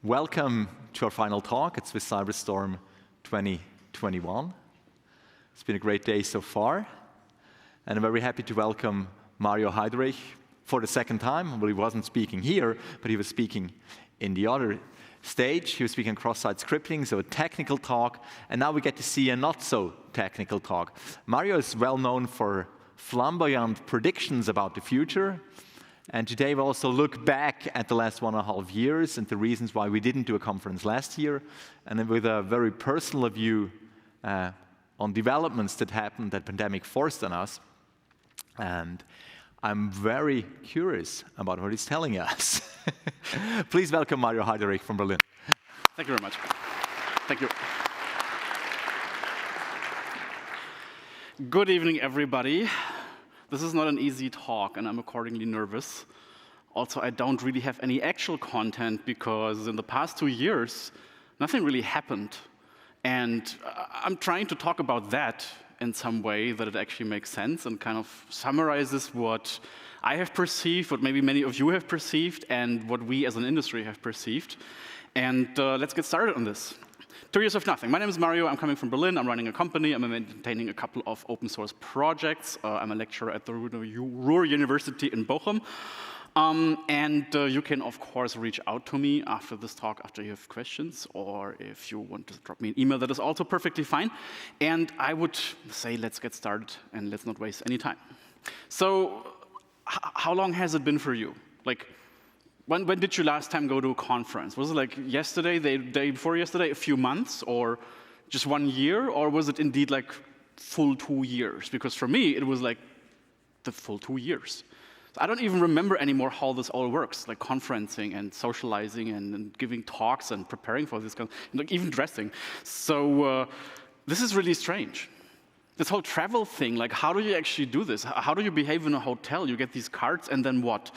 Welcome to our final talk at Swiss Cyberstorm 2021. It's been a great day so far, and I'm very happy to welcome Mario Heiderich for the second time. Well, he wasn't speaking here, but he was speaking in the other stage. He was speaking cross-site scripting, so a technical talk, and now we get to see a not-so-technical talk. Mario is well known for flamboyant predictions about the future, and today we'll also look back at the last 1.5 years and the reasons why we didn't do a conference last year, and then with a very personal view on developments that happened that pandemic forced on us. And I'm very curious about what he's telling us. Please welcome Mario Heiderich from Berlin. Thank you very much. Thank you. Good evening, everybody. This is not an easy talk, and I'm accordingly nervous. Also, I don't really have any actual content because in the past 2 years, nothing really happened. And I'm trying to talk about that in some way that it actually makes sense and kind of summarizes what I have perceived, what maybe many of you have perceived, and what we as an industry have perceived. And let's get started on this. 2 years of nothing. My name is Mario. I'm coming from Berlin. I'm running a company. I'm maintaining a couple of open source projects. I'm a lecturer at the Ruhr University in Bochum. You can, of course, reach out to me after this talk, after you have questions, or if you want to drop me an email, that is also perfectly fine. And I would say, let's get started, and let's not waste any time. So, how long has it been for you? Like, when did you last time go to a conference? Was it like yesterday, the day before yesterday, a few months, or just 1 year? Or was it indeed like full 2 years? Because for me, it was like the full 2 years. I don't even remember anymore how this all works, like conferencing and socializing and giving talks and preparing for this kind of, like even dressing. So this is really strange. This whole travel thing, like how do you actually do this? How do you behave in a hotel? You get these cards and then what?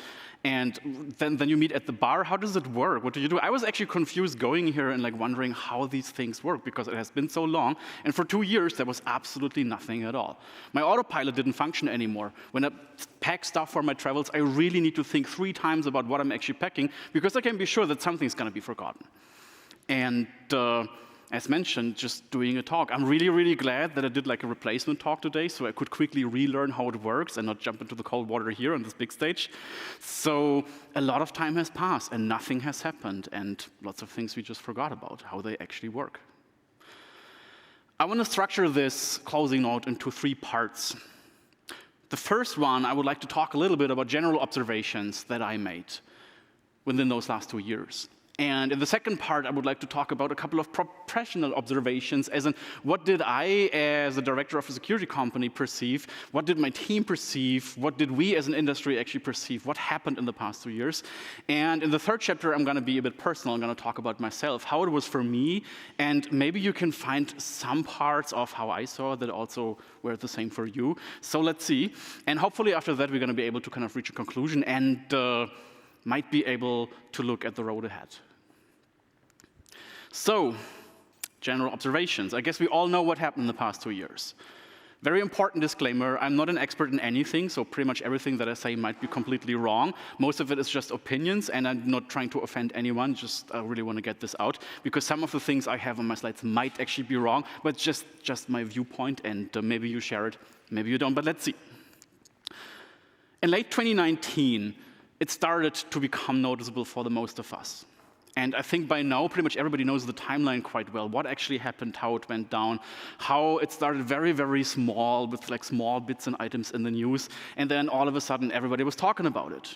And then you meet at the bar. How does it work? What do you do? I was actually confused going here and like wondering how these things work because it has been so long. And for 2 years, there was absolutely nothing at all. My autopilot didn't function anymore. When I pack stuff for my travels, I really need to think 3 times about what I'm actually packing because I can be sure that something's going to be forgotten. And as mentioned, just doing a talk. I'm really, really glad that I did like a replacement talk today so I could quickly relearn how it works and not jump into the cold water here on this big stage. So a lot of time has passed and nothing has happened and lots of things we just forgot about, how they actually work. I want to structure this closing note into 3 parts. The first one, I would like to talk a little bit about general observations that I made within those last 2 years. And in the second part, I would like to talk about a couple of professional observations, as in what did I, as a director of a security company, perceive? What did my team perceive? What did we as an industry actually perceive? What happened in the past 2 years? And in the third chapter, I'm going to be a bit personal. I'm going to talk about myself, how it was for me, and maybe you can find some parts of how I saw that also were the same for you. So let's see. And hopefully after that, we're going to be able to kind of reach a conclusion and might be able to look at the road ahead. So, general observations. I guess we all know what happened in the past 2 years. Very important disclaimer, I'm not an expert in anything, so pretty much everything that I say might be completely wrong. Most of it is just opinions, and I'm not trying to offend anyone, just I really want to get this out, because some of the things I have on my slides might actually be wrong, but just my viewpoint, and maybe you share it, maybe you don't, but let's see. In late 2019, it started to become noticeable for the most of us. And I think by now, pretty much everybody knows the timeline quite well, what actually happened, how it went down, how it started very, very small, with like small bits and items in the news, and then all of a sudden, everybody was talking about it.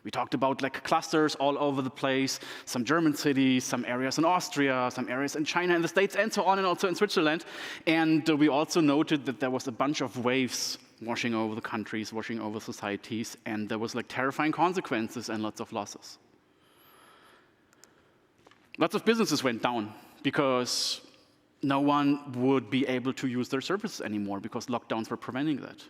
We talked about like clusters all over the place, some German cities, some areas in Austria, some areas in China and the States, and so on, and also in Switzerland. And we also noted that there was a bunch of waves washing over the countries, washing over societies, and there was like terrifying consequences and lots of losses. Lots of businesses went down because no one would be able to use their services anymore because lockdowns were preventing that.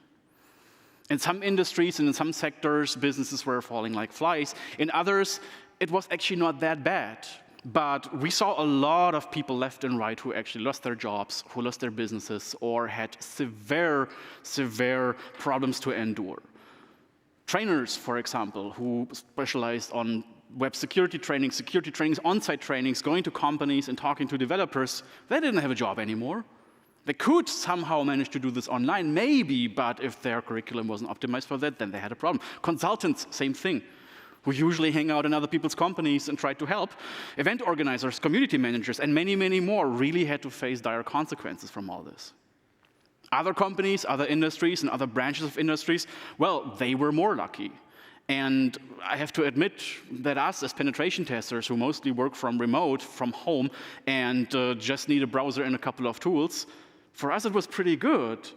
In some industries and in some sectors, businesses were falling like flies. In others, it was actually not that bad. But we saw a lot of people left and right who actually lost their jobs, who lost their businesses, or had severe, severe problems to endure. Trainers, for example, who specialized on web security trainings, on-site trainings, going to companies and talking to developers, they didn't have a job anymore. They could somehow manage to do this online, maybe, but if their curriculum wasn't optimized for that, then they had a problem. Consultants, same thing, who usually hang out in other people's companies and try to help. Event organizers, community managers, and many, many more really had to face dire consequences from all this. Other companies, other industries, and other branches of industries, well, they were more lucky. And I have to admit that us as penetration testers who mostly work from remote, from home, and just need a browser and a couple of tools, for us it was pretty good.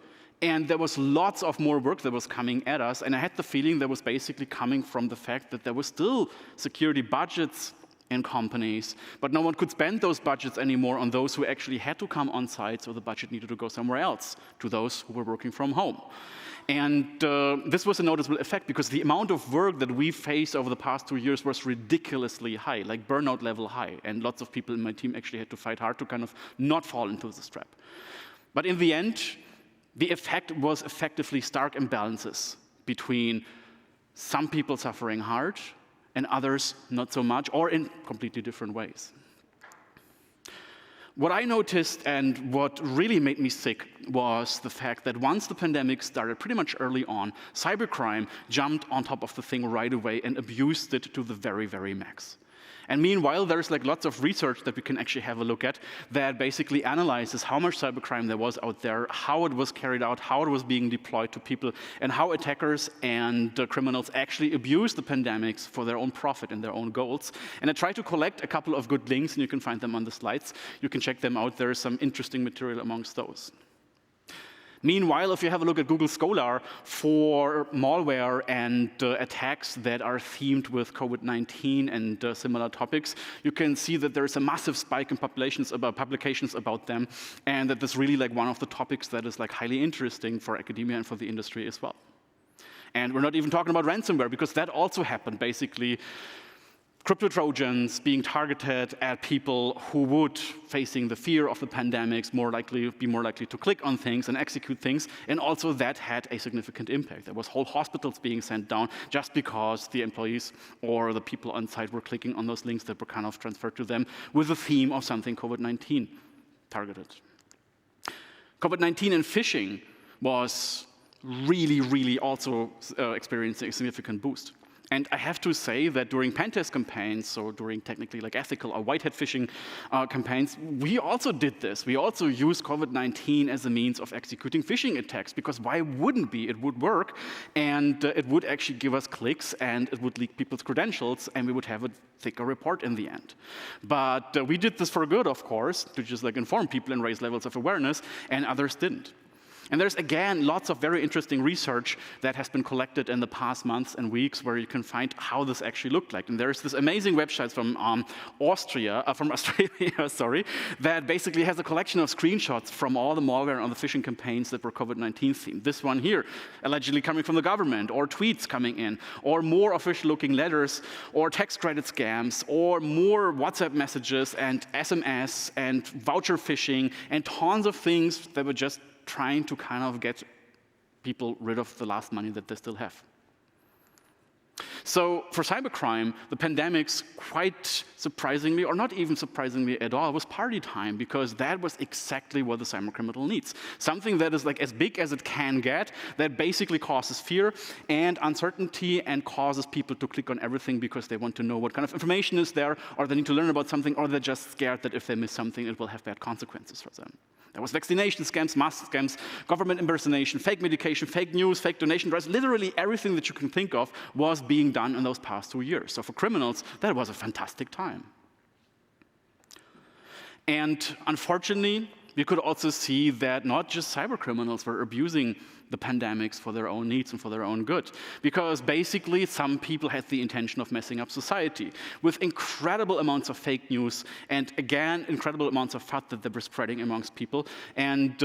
And there was lots of more work that was coming at us, and I had the feeling that was basically coming from the fact that there were still security budgets in companies, but no one could spend those budgets anymore on those who actually had to come on site, so the budget needed to go somewhere else, to those who were working from home. And this was a noticeable effect because the amount of work that we faced over the past 2 years was ridiculously high, like burnout level high. And lots of people in my team actually had to fight hard to kind of not fall into this trap. But in the end, the effect was effectively stark imbalances between some people suffering hard and others not so much, or in completely different ways. What I noticed and what really made me sick was the fact that once the pandemic started, pretty much early on, cybercrime jumped on top of the thing right away and abused it to the very, very max. And meanwhile, there's like lots of research that we can actually have a look at that basically analyzes how much cybercrime there was out there, how it was carried out, how it was being deployed to people, and how attackers and criminals actually abuse the pandemics for their own profit and their own goals. And I tried to collect a couple of good links, and you can find them on the slides. You can check them out. There is some interesting material amongst those. Meanwhile, if you have a look at Google Scholar for malware and attacks that are themed with COVID-19 and similar topics, you can see that there's a massive spike in publications about them, and that this really like one of the topics that is like highly interesting for academia and for the industry as well. And we're not even talking about ransomware, because that also happened basically. Crypto Trojans being targeted at people who would, facing the fear of the pandemics, be more likely to click on things and execute things, and also that had a significant impact. There was whole hospitals being sent down just because the employees or the people on site were clicking on those links that were kind of transferred to them with the theme of something COVID-19 targeted. COVID-19 and phishing was really also experiencing a significant boost. And I have to say that during pen test campaigns, so during technically like ethical or white hat phishing campaigns, we also did this. We also used COVID-19 as a means of executing phishing attacks, because why wouldn't be? It would work, and it would actually give us clicks, and it would leak people's credentials, and we would have a thicker report in the end. But we did this for good, of course, to just like inform people and raise levels of awareness, and others didn't. And there's, again, lots of very interesting research that has been collected in the past months and weeks where you can find how this actually looked like. And there's this amazing website from Australia, that basically has a collection of screenshots from all the malware on the phishing campaigns that were COVID-19 themed. This one here, allegedly coming from the government, or tweets coming in, or more official-looking letters, or tax credit scams, or more WhatsApp messages and SMS and voucher phishing, and tons of things that were just trying to kind of get people rid of the last money that they still have. So for cybercrime, the pandemics, quite surprisingly, or not even surprisingly at all, was party time, because that was exactly what the cybercriminal needs. Something that is like as big as it can get, that basically causes fear and uncertainty and causes people to click on everything because they want to know what kind of information is there, or they need to learn about something, or they're just scared that if they miss something, it will have bad consequences for them. There was vaccination scams, mask scams, government impersonation, fake medication, fake news, fake donation drives. Literally everything that you can think of was being done in those past 2 years. So for criminals, that was a fantastic time. And unfortunately, we could also see that not just cyber criminals were abusing the pandemics for their own needs and for their own good. Because basically, some people had the intention of messing up society with incredible amounts of fake news and, again, incredible amounts of FUD that they were spreading amongst people. And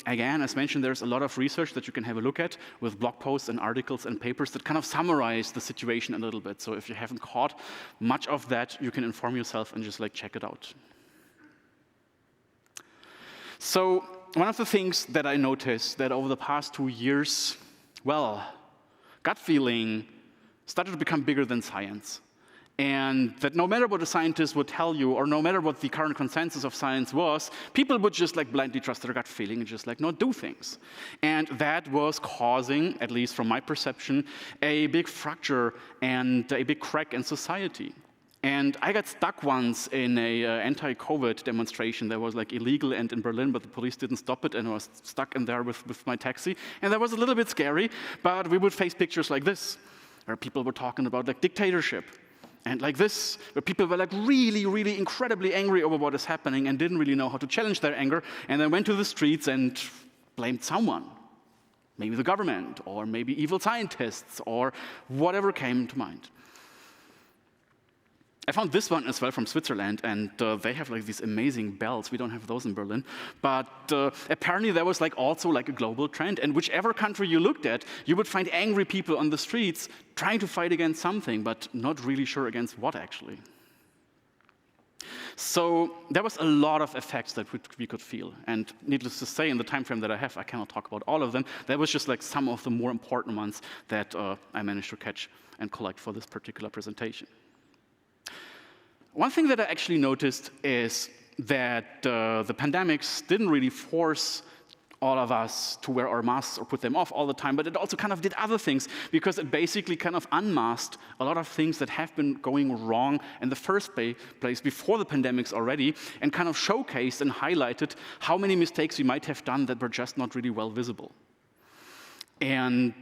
again, as mentioned, there's a lot of research that you can have a look at with blog posts and articles and papers that kind of summarize the situation a little bit. So if you haven't caught much of that, you can inform yourself and just like check it out. So one of the things that I noticed that over the past 2 years, well, gut feeling started to become bigger than science. And that no matter what the scientists would tell you, or no matter what the current consensus of science was, people would just like blindly trust their gut feeling and just like not do things. And that was causing, at least from my perception, a big fracture and a big crack in society. And I got stuck once in a anti-COVID demonstration that was like illegal and in Berlin, but the police didn't stop it, and I was stuck in there with my taxi. And that was a little bit scary, but we would face pictures like this, where people were talking about like dictatorship. And like this, where people were like really, really incredibly angry over what is happening and didn't really know how to challenge their anger, and then went to the streets and blamed someone. Maybe the government, or maybe evil scientists, or whatever came to mind. I found this one as well from Switzerland, and they have like these amazing bells. We don't have those in Berlin, but apparently there was like also like a global trend, and whichever country you looked at, you would find angry people on the streets trying to fight against something, but not really sure against what actually. So there was a lot of effects that we could feel, and needless to say, in the time frame that I have, I cannot talk about all of them. There was just like some of the more important ones that I managed to catch and collect for this particular presentation. One thing that I actually noticed is that the pandemics didn't really force all of us to wear our masks or put them off all the time, but it also kind of did other things, because it basically kind of unmasked a lot of things that have been going wrong in the first place before the pandemics already, and kind of showcased and highlighted how many mistakes we might have done that were just not really well visible. And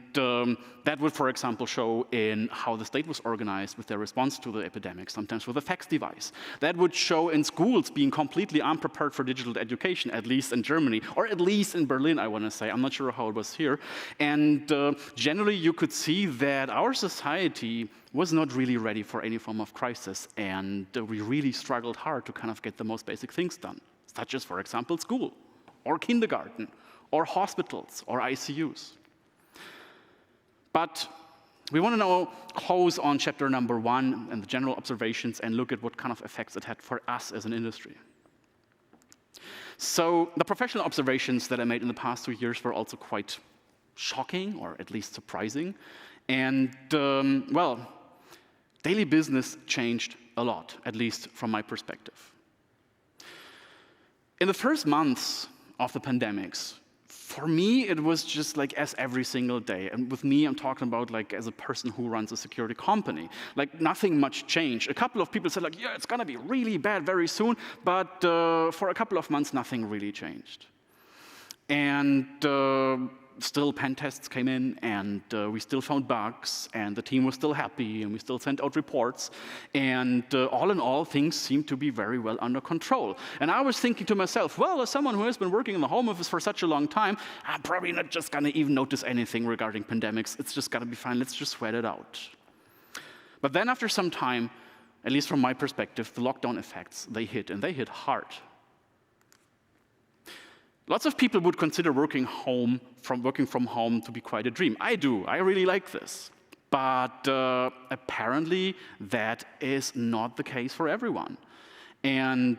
that would, for example, show in how the state was organized with their response to the epidemic, sometimes with a fax device. That would show in schools being completely unprepared for digital education, at least in Germany, or at least in Berlin, I want to say. I'm not sure how it was here. And generally, you could see that our society was not really ready for any form of crisis, and we really struggled hard to kind of get the most basic things done, such as, for example, school, or kindergarten, or hospitals, or ICUs. But we want to now close on chapter number 1 and the general observations and look at what kind of effects it had for us as an industry. So the professional observations that I made in the past 2 years were also quite shocking, or at least surprising. And, well, daily business changed a lot, at least from my perspective. In the first months of the pandemics, for me, it was just like as every single day. And with me, I'm talking about like as a person who runs a security company. Like nothing much changed. A couple of people said like, yeah, it's gonna be really bad very soon. But for a couple of months, nothing really changed. And still pen tests came in, and we still found bugs, and the team was still happy, and we still sent out reports. And all in all, things seemed to be very well under control. And I was thinking to myself, well, as someone who has been working in the home office for such a long time, I'm probably not just going to even notice anything regarding pandemics. It's just going to be fine. Let's just sweat it out. But then after some time, at least from my perspective, the lockdown effects, they hit, and they hit hard. Lots of people would consider working from home to be quite a dream. I do. I really like this. But apparently, that is not the case for everyone. And,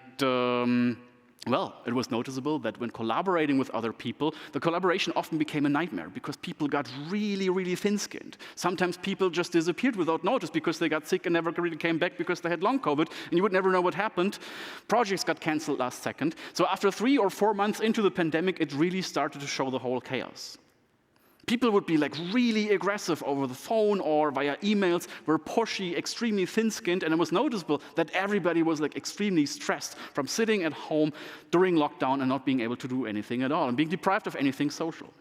well, it was noticeable that when collaborating with other people, the collaboration often became a nightmare because people got really, really thin-skinned. Sometimes people just disappeared without notice because they got sick and never really came back because they had long COVID, and you would never know what happened. Projects got canceled last second. So after 3 or 4 months into the pandemic, it really started to show the whole chaos. People would be like really aggressive over the phone or via emails, were pushy, extremely thin-skinned, and it was noticeable that everybody was like extremely stressed from sitting at home during lockdown and not being able to do anything at all and being deprived of anything social.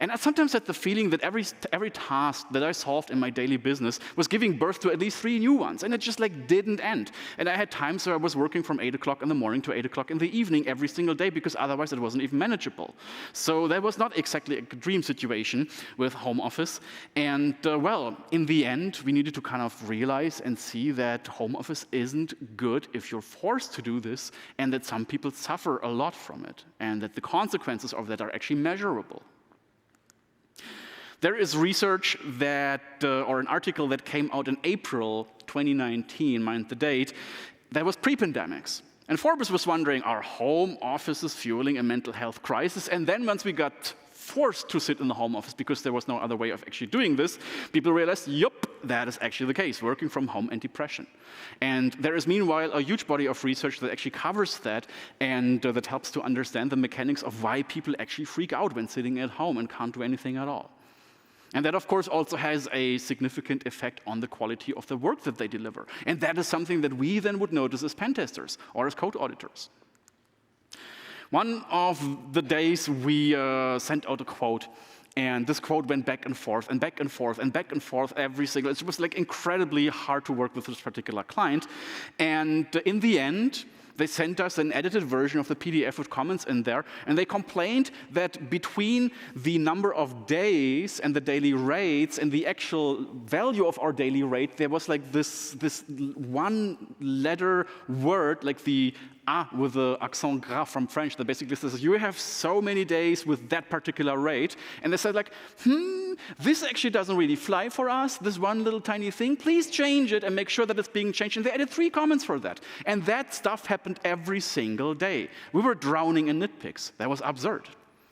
And I sometimes had the feeling that every task that I solved in my daily business was giving birth to at least 3 new ones, and it just like didn't end. And I had times where I was working from 8 o'clock in the morning to 8 o'clock in the evening every single day because otherwise it wasn't even manageable. So that was not exactly a dream situation with home office. And well, in the end, we needed to kind of realize and see that home office isn't good if you're forced to do this, and that some people suffer a lot from it, and that the consequences of that are actually measurable. There is research that, or an article that came out in April 2019, mind the date, that was pre-pandemics. And Forbes was wondering, are home offices fueling a mental health crisis? And then once we got forced to sit in the home office because there was no other way of actually doing this, people realized, yup, that is actually the case, working from home and depression. And there is meanwhile a huge body of research that actually covers that and that helps to understand the mechanics of why people actually freak out when sitting at home and can't do anything at all. And that, of course, also has a significant effect on the quality of the work that they deliver. And that is something that we then would notice as pen testers or as code auditors. One of the days we sent out a quote, and this quote went back and forth and back and forth and back and forth every single. It was like incredibly hard to work with this particular client. And in the end, they sent us an edited version of the PDF with comments in there, and they complained that between the number of days and the daily rates and the actual value of our daily rate, there was like this one-letter word, like the "a" with the accent grave from French, that basically says, you have so many days with that particular rate. And they said like, this actually doesn't really fly for us, this one little tiny thing. Please change it and make sure that it's being changed. And they added 3 comments for that. And that stuff happened every single day. We were drowning in nitpicks. That was absurd.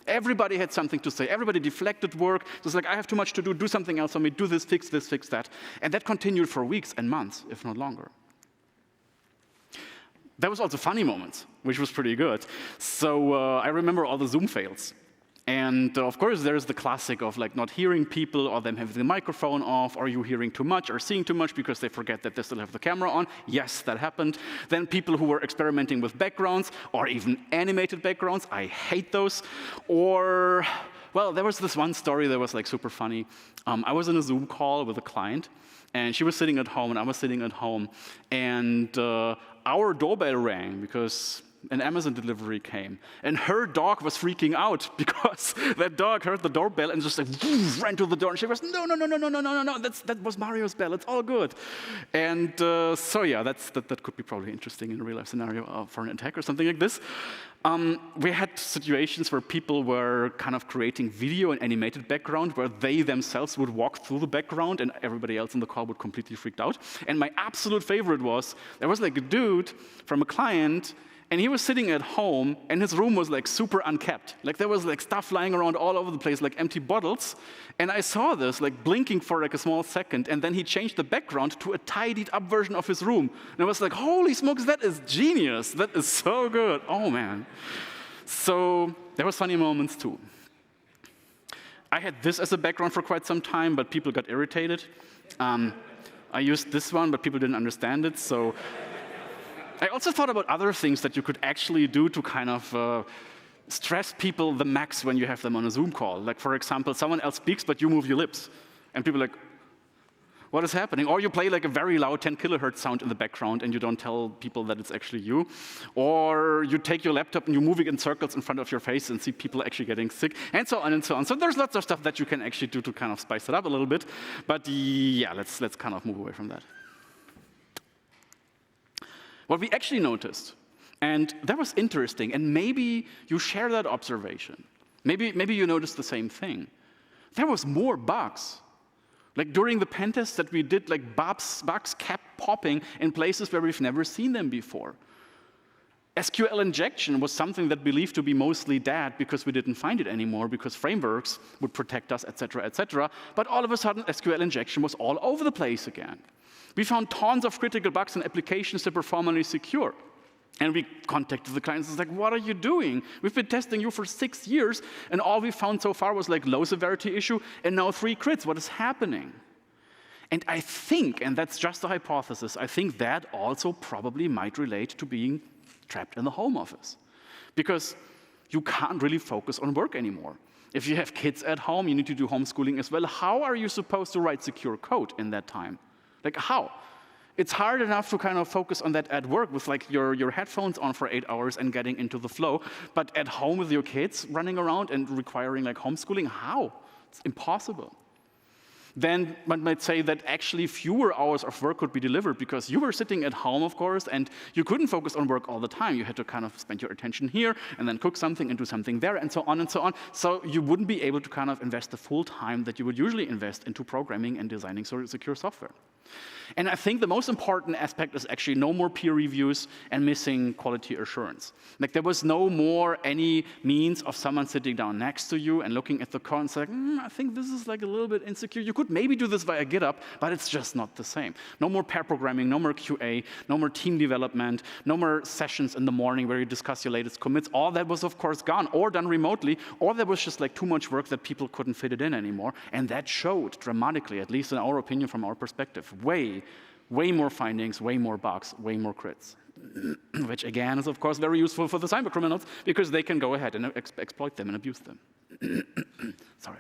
Everybody had something to say. Everybody deflected work. It was like, I have too much to do something else for me, do this, fix that. And that continued for weeks and months, if not longer. There was also funny moments, which was pretty good. So I remember all the Zoom fails. And of course, there's the classic of like not hearing people or them having the microphone off, or you hearing too much or seeing too much because they forget that they still have the camera on. Yes, that happened. Then people who were experimenting with backgrounds or even animated backgrounds. I hate those. Or, well, there was this one story that was like super funny. I was in a Zoom call with a client, and she was sitting at home and I was sitting at home, and our doorbell rang because an Amazon delivery came, and her dog was freaking out because that dog heard the doorbell and just like ran to the door, and she was, no, that was Mario's bell, it's all good. And so yeah, that could be probably interesting in a real life scenario for an attack or something like this. We had situations where people were kind of creating video and animated background where they themselves would walk through the background and everybody else in the call would completely freaked out. And my absolute favorite was, there was like a dude from a client, and he was sitting at home, and his room was like super unkept. Like there was like stuff lying around all over the place, like empty bottles. And I saw this like blinking for like a small second, and then he changed the background to a tidied up version of his room. And I was like, holy smokes, that is genius. That is so good. Oh man. So there was funny moments too. I had this as a background for quite some time, but people got irritated. I used this one, but people didn't understand it. So I also thought about other things that you could actually do to kind of stress people the max when you have them on a Zoom call. Like, for example, someone else speaks, but you move your lips. And people are like, what is happening? Or you play like a very loud 10 kilohertz sound in the background, and you don't tell people that it's actually you. Or you take your laptop and you move it in circles in front of your face and see people actually getting sick, and so on and so on. So there's lots of stuff that you can actually do to kind of spice it up a little bit. But yeah, let's kind of move away from that. What we actually noticed, and that was interesting, and maybe you share that observation. Maybe you noticed the same thing. There was more bugs. Like during the pen tests that we did, like bugs kept popping in places where we've never seen them before. SQL injection was something that believed to be mostly dead because we didn't find it anymore because frameworks would protect us, et cetera, but all of a sudden SQL injection was all over the place again. We found tons of critical bugs in applications that were formerly secure. And we contacted the clients and was like, what are you doing? We've been testing you for 6 years, and all we found so far was like low severity issue, and now 3 crits. What is happening? And I think, and that's just a hypothesis, I think that also probably might relate to being trapped in the home office. Because you can't really focus on work anymore. If you have kids at home, you need to do homeschooling as well. How are you supposed to write secure code in that time? Like, how? It's hard enough to kind of focus on that at work with like your headphones on for 8 hours and getting into the flow. But at home with your kids running around and requiring like homeschooling, how? It's impossible. Then one might say that actually fewer hours of work could be delivered because you were sitting at home, of course, and you couldn't focus on work all the time. You had to kind of spend your attention here and then cook something and do something there and so on and so on. So you wouldn't be able to kind of invest the full time that you would usually invest into programming and designing secure software. And I think the most important aspect is actually no more peer reviews and missing quality assurance. Like there was no more any means of someone sitting down next to you and looking at the code and saying, I think this is like a little bit insecure. You could maybe do this via GitHub, but it's just not the same. No more pair programming, no more QA, no more team development, no more sessions in the morning where you discuss your latest commits. All that was, of course, gone or done remotely, or there was just like too much work that people couldn't fit it in anymore. And that showed dramatically, at least in our opinion, from our perspective, way more findings, way more bugs, way more crits, which again is of course very useful for the cyber criminals because they can go ahead and exploit them and abuse them. Sorry.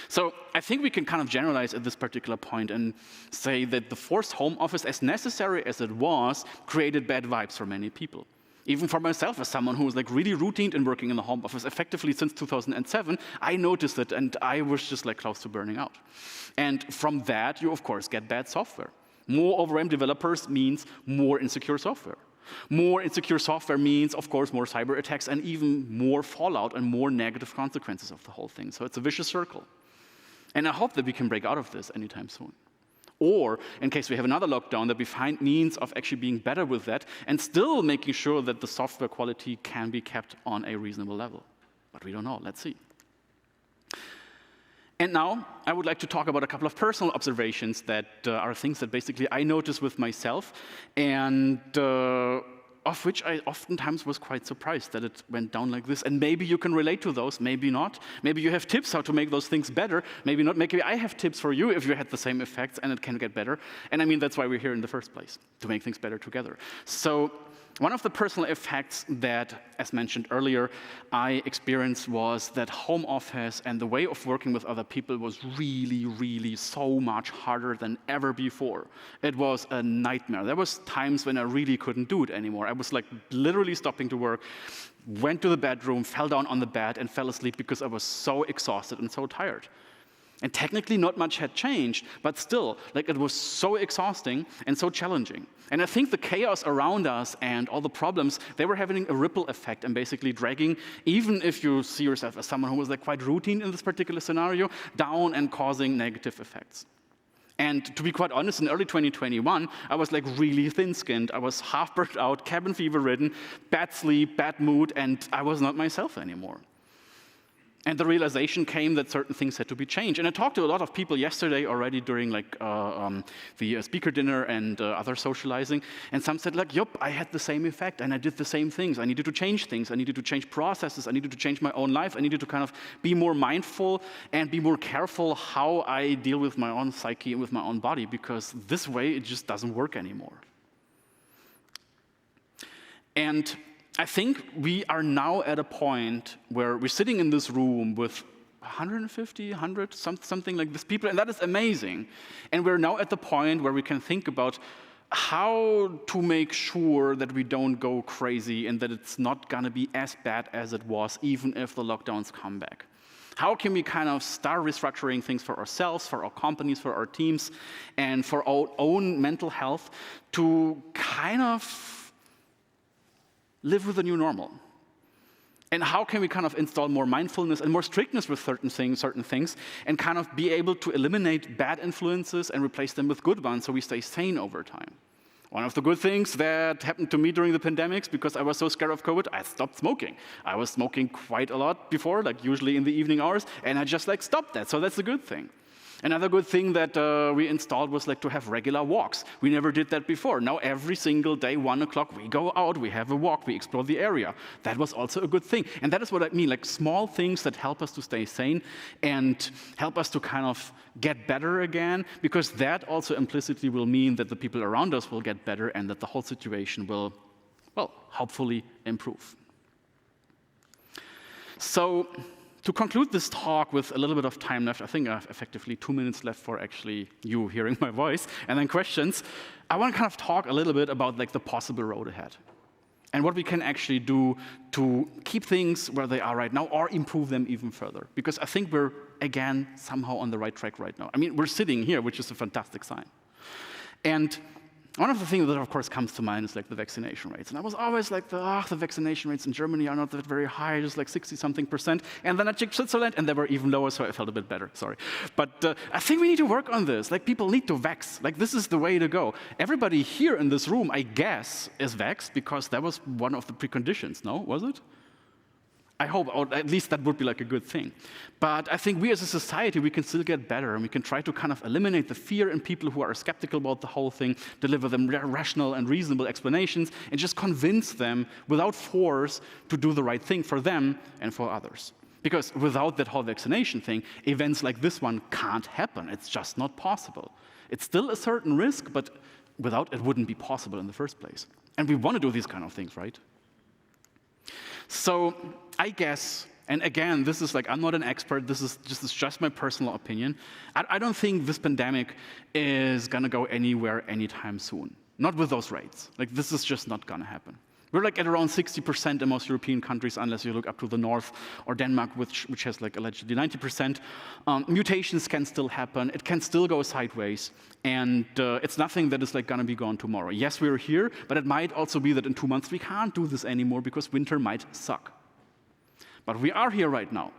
So I think we can kind of generalize at this particular point and say that the forced home office, as necessary as it was, created bad vibes for many people. Even for myself, as someone who was like really routine in working in the home office effectively since 2007, I noticed it and I was just like close to burning out. And from that, you of course get bad software. More overwhelmed developers means more insecure software. More insecure software means, of course, more cyber attacks and even more fallout and more negative consequences of the whole thing. So it's a vicious circle. And I hope that we can break out of this anytime soon. Or, in case we have another lockdown, that we find means of actually being better with that and still making sure that the software quality can be kept on a reasonable level. But we don't know. Let's see. And now, I would like to talk about a couple of personal observations that are things that basically I noticed with myself and of which I oftentimes was quite surprised that it went down like this. And maybe you can relate to those, maybe not. Maybe you have tips how to make those things better, maybe not. Maybe I have tips for you if you had the same effects and it can get better. And I mean, that's why we're here in the first place, to make things better together. So one of the personal effects that, as mentioned earlier, I experienced was that home office and the way of working with other people was really, really so much harder than ever before. It was a nightmare. There was times when I really couldn't do it anymore. I was like literally stopping to work, went to the bedroom, fell down on the bed and fell asleep because I was so exhausted and so tired. And technically not much had changed, but still, like it was so exhausting and so challenging. And I think the chaos around us and all the problems, they were having a ripple effect and basically dragging, even if you see yourself as someone who was like quite routine in this particular scenario, down and causing negative effects. And to be quite honest, in early 2021, I was like really thin-skinned. I was half burnt out, cabin fever-ridden, bad sleep, bad mood, and I was not myself anymore. And the realization came that certain things had to be changed. And I talked to a lot of people yesterday already during like the speaker dinner and other socializing. And some said like, yup, I had the same effect and I did the same things. I needed to change things. I needed to change processes. I needed to change my own life. I needed to kind of be more mindful and be more careful how I deal with my own psyche and with my own body, because this way it just doesn't work anymore. And I think we are now at a point where we're sitting in this room with 150, 100, something like this people, and that is amazing. And we're now at the point where we can think about how to make sure that we don't go crazy and that it's not going to be as bad as it was, even if the lockdowns come back. How can we kind of start restructuring things for ourselves, for our companies, for our teams, and for our own mental health to kind of live with the new normal? And how can we kind of install more mindfulness and more strictness with certain things, and kind of be able to eliminate bad influences and replace them with good ones so we stay sane over time? One of the good things that happened to me during the pandemics, because I was so scared of COVID, I stopped smoking. I was smoking quite a lot before, like usually in the evening hours, and I just like stopped that, so that's a good thing. Another good thing that we installed was like to have regular walks. We never did that before. Now every single day, 1 o'clock, we go out, we have a walk, we explore the area. That was also a good thing. And that is what I mean, like small things that help us to stay sane and help us to kind of get better again, because that also implicitly will mean that the people around us will get better and that the whole situation will, well, hopefully improve. So, to conclude this talk with a little bit of time left, I think I have effectively 2 minutes left for actually you hearing my voice, and then questions. I want to kind of talk a little bit about like the possible road ahead and what we can actually do to keep things where they are right now or improve them even further. Because I think we're, again, somehow on the right track right now. I mean, we're sitting here, which is a fantastic sign. And One of the things that, of course, comes to mind is like the vaccination rates. And I was always like, the vaccination rates in Germany are not that very high, just like 60-something%. And then I checked Switzerland, and they were even lower, so I felt a bit better, sorry. But I think we need to work on this. Like, people need to vax. Like, this is the way to go. Everybody here in this room, I guess, is vaxxed, because that was one of the preconditions, no? Was it? I hope, or at least that would be like a good thing. But I think we as a society, we can still get better, and we can try to kind of eliminate the fear in people who are skeptical about the whole thing, deliver them rational and reasonable explanations, and just convince them without force to do the right thing for them and for others. Because without that whole vaccination thing, events like this one can't happen. It's just not possible. It's still a certain risk, but without it wouldn't be possible in the first place. And we want to do these kind of things, right? So I guess, and again, this is like, I'm not an expert, this is just my personal opinion. I don't think this pandemic is gonna go anywhere anytime soon. Not with those rates. Like, this is just not gonna happen. We're like at around 60% in most European countries, unless you look up to the north, or Denmark, which has like allegedly 90%. Mutations can still happen. It can still go sideways. And it's nothing that is like gonna be gone tomorrow. Yes, we're here, but it might also be that in 2 months we can't do this anymore because winter might suck. But we are here right now.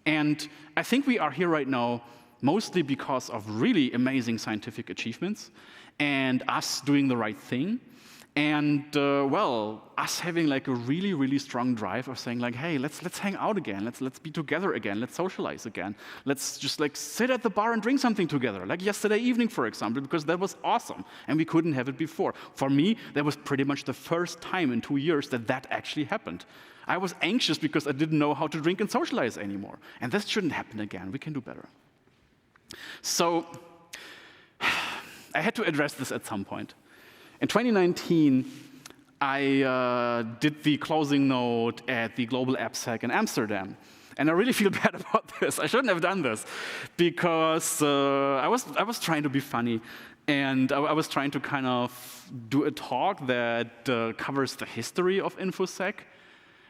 And I think we are here right now mostly because of really amazing scientific achievements and us doing the right thing. And, us having like a really, really strong drive of saying like, hey, let's hang out again, let's be together again, let's socialize again. Let's just like sit at the bar and drink something together, like yesterday evening, for example, because that was awesome, and we couldn't have it before. For me, that was pretty much the first time in 2 years that actually happened. I was anxious because I didn't know how to drink and socialize anymore. And this shouldn't happen again, we can do better. So, I had to address this at some point. In 2019, I did the closing note at the Global AppSec in Amsterdam. And I really feel bad about this. I shouldn't have done this, because I was trying to be funny. And I was trying to kind of do a talk that covers the history of InfoSec.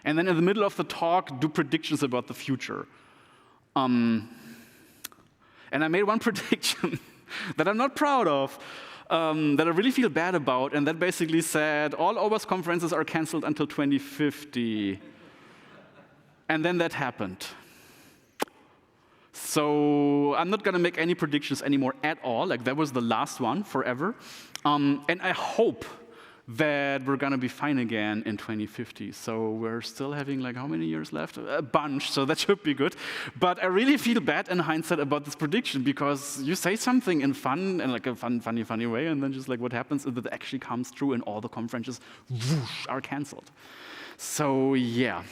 And then in the middle of the talk, do predictions about the future. And I made one prediction that I'm not proud of. That I really feel bad about, and that basically said, all OWASP conferences are canceled until 2050. And then that happened. So I'm not gonna make any predictions anymore at all, like that was the last one forever. And I hope that we're gonna be fine again in 2050. So we're still having like how many years left? A bunch, so that should be good. But I really feel bad in hindsight about this prediction, because you say something in fun, and like a funny way, and then just like what happens is that it actually comes true and all the conferences whoosh, are canceled. So yeah.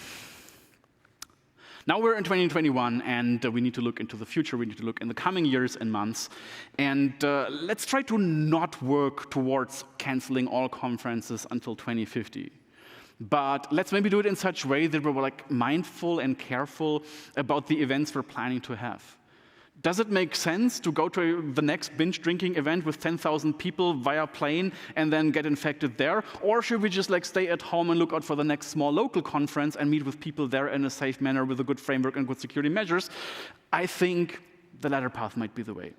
Now we're in 2021, and we need to look into the future. We need to look in the coming years and months. And let's try to not work towards canceling all conferences until 2050. But let's maybe do it in such a way that we're like mindful and careful about the events we're planning to have. Does it make sense to go to the next binge drinking event with 10,000 people via plane and then get infected there? Or should we just like stay at home and look out for the next small local conference and meet with people there in a safe manner with a good framework and good security measures? I think the latter path might be the way.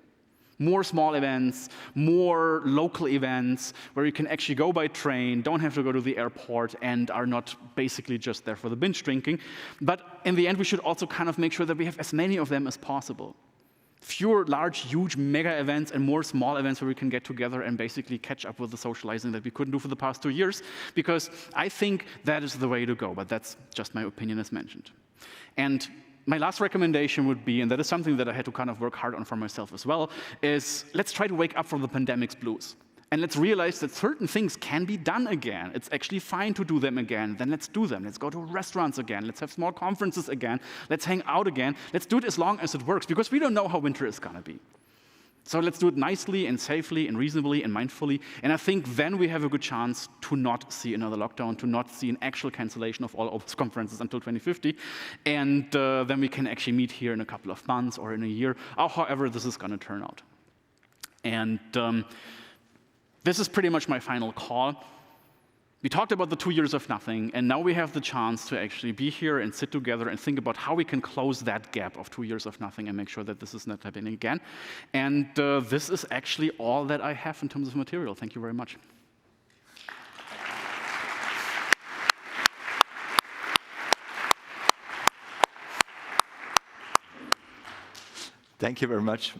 More small events, more local events where you can actually go by train, don't have to go to the airport, and are not basically just there for the binge drinking. But in the end, we should also kind of make sure that we have as many of them as possible. Fewer large, huge mega events and more small events where we can get together and basically catch up with the socializing that we couldn't do for the past 2 years, because I think that is the way to go, but that's just my opinion as mentioned. And my last recommendation would be, and that is something that I had to kind of work hard on for myself as well, is let's try to wake up from the pandemic's blues. And let's realize that certain things can be done again. It's actually fine to do them again. Then let's do them. Let's go to restaurants again. Let's have small conferences again. Let's hang out again. Let's do it as long as it works, because we don't know how winter is gonna be. So let's do it nicely and safely and reasonably and mindfully. And I think then we have a good chance to not see another lockdown, to not see an actual cancellation of all OWASP conferences until 2050. And then we can actually meet here in a couple of months or in a year, or however this is gonna turn out. And this is pretty much my final call. We talked about the 2 years of nothing, and now we have the chance to actually be here and sit together and think about how we can close that gap of 2 years of nothing and make sure that this is not happening again. And this is actually all that I have in terms of material. Thank you very much. Thank you very much,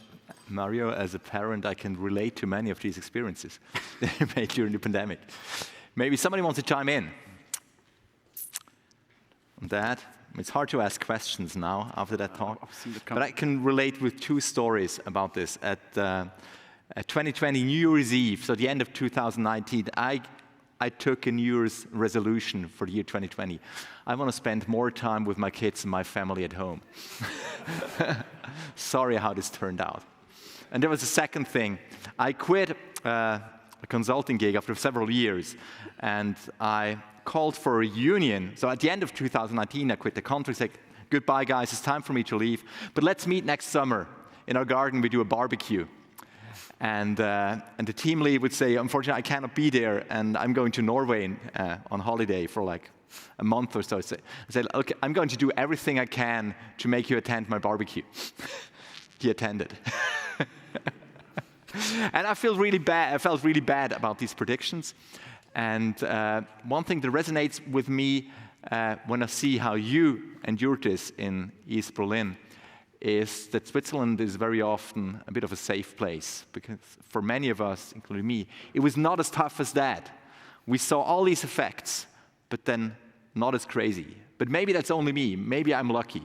Mario. As a parent, I can relate to many of these experiences that you made during the pandemic. Maybe somebody wants to chime in on that. It's hard to ask questions now after that talk, but I can relate with 2 stories about this. At 2020 New Year's Eve, so the end of 2019, I took a New Year's resolution for the year 2020. I want to spend more time with my kids and my family at home. Sorry how this turned out. And there was a second thing. I quit a consulting gig after several years, and I called for a union. So at the end of 2019, I quit the contract, said, goodbye guys, it's time for me to leave, but let's meet next summer. In our garden, we do a barbecue. And the team lead would say, unfortunately, I cannot be there, and I'm going to Norway on holiday for like a month or so. So I said, okay, I'm going to do everything I can to make you attend my barbecue. He attended. And I felt really bad about these predictions. And one thing that resonates with me when I see how you endured this in East Berlin is that Switzerland is very often a bit of a safe place, because for many of us, including me, it was not as tough as that. We saw all these effects, but then not as crazy. But maybe that's only me. Maybe I'm lucky.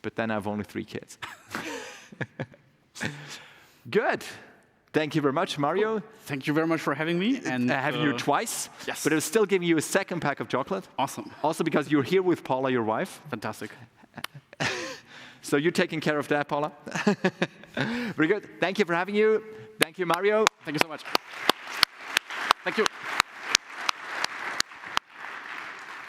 But then I have only 3 kids. Good. Thank you very much, Mario. Cool. Thank you very much for having me. And having you twice. Yes. But I'll still give you a second pack of chocolate. Awesome. Also because you're here with Paula, your wife. Fantastic. So you're taking care of that, Paula. Very good. Thank you for having you. Thank you, Mario. Thank you so much. Thank you.